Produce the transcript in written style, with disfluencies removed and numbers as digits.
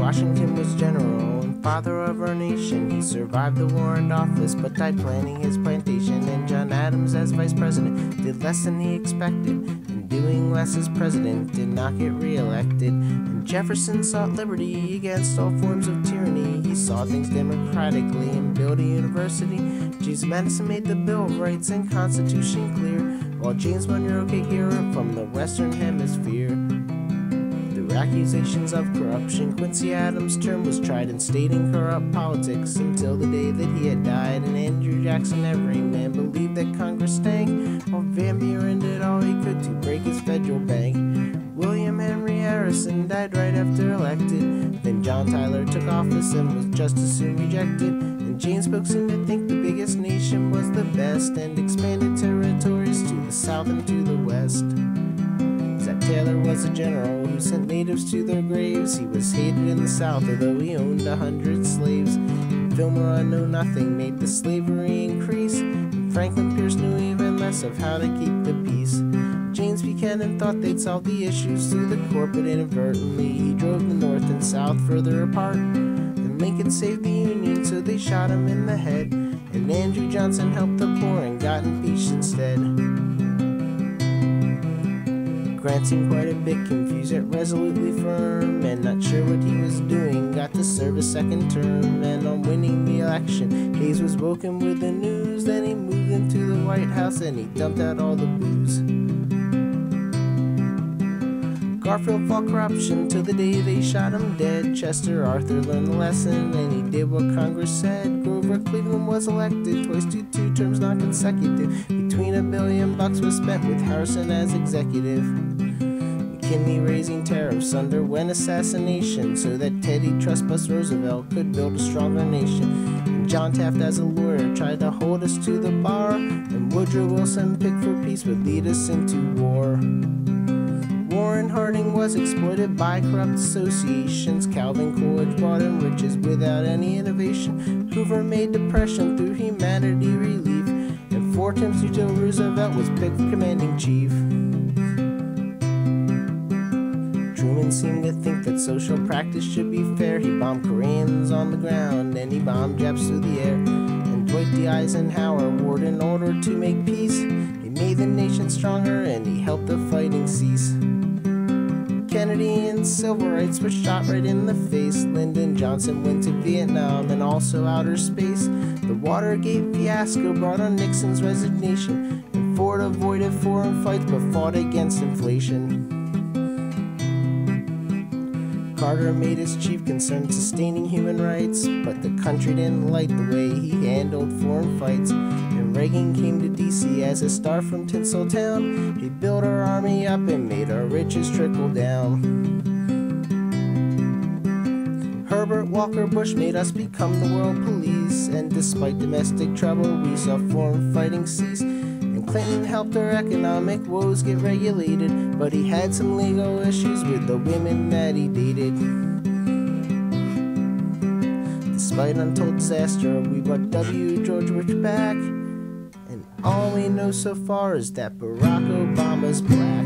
Washington was general and father of our nation. He survived the war in office, but died planting his plantation. And John Adams, as vice president, did less than he expected, and doing less as president did not get reelected. And Jefferson sought liberty against all forms of tyranny. He saw things democratically and built a university. James Madison made the Bill of Rights and Constitution clear, while James Monroe came here from the Western Hemisphere. Through accusations of corruption, Quincy Adams' term was tried in state and corrupt politics until the day that he had died. And Andrew Jackson, every man believed that Congress stank, while Van Buren did all he could to break his federal bank. William Henry Harrison died right after elected. Then John Tyler took office and was just as soon rejected. And James Polk seemed to think the biggest nation was the best, and expanded territories to the south and to the west. Zach Taylor was a general who sent natives to their graves. He was hated in the South, although he owned 100 slaves. And Fillmore, I know nothing, made the slavery increase. And Franklin Pierce knew even less of how to keep the peace. James Buchanan thought they'd solve the issues through the court, but inadvertently he drove the North and South further apart. And Lincoln saved the Union, so they shot him in the head. And Andrew Johnson helped the poor and got impeached instead. Grant seemed quite a bit confused, yet resolutely firm, and not sure what he was doing. Got to serve a second term, and on winning the election, Hayes was woken with the news. Then he moved into the White House and he dumped out all the booze. Garfield fought corruption till the day they shot him dead. Chester Arthur learned the lesson and he did what Congress said. Grover Cleveland was elected twice to 2 terms, not consecutive. Between $1 billion was spent with Harrison as executive. McKinley raising tariffs underwent assassination so that Teddy Trustbus Roosevelt could build a stronger nation. And John Taft as a lawyer tried to hold us to the bar, and Woodrow Wilson picked for peace would lead us into war. Warren Harding was exploited by corrupt associations. Calvin Coolidge brought in riches without any innovation. Hoover made depression through humanity relief. And 4 terms Theodore Roosevelt was picked commanding chief. Truman seemed to think that social practice should be fair. He bombed Koreans on the ground and he bombed Japs through the air. And Dwight D. Eisenhower warred in order to make peace. He made the nation stronger and he helped the fighting cease. Kennedy and civil rights were shot right in the face. Lyndon Johnson went to Vietnam and also outer space. The Watergate fiasco brought on Nixon's resignation, and Ford avoided foreign fights but fought against inflation. Carter made his chief concern sustaining human rights, but the country didn't like the way he handled foreign fights. And Reagan came to D.C. as a star from Tinseltown. He built our army up and made our riches trickle down. Herbert Walker Bush made us become the world police, and despite domestic trouble we saw foreign fighting cease. And Clinton helped our economic woes get regulated, but he had some legal issues with the women that he dated. Despite untold disaster, we brought W. George Bush back, and all we know so far is that Barack Obama's black.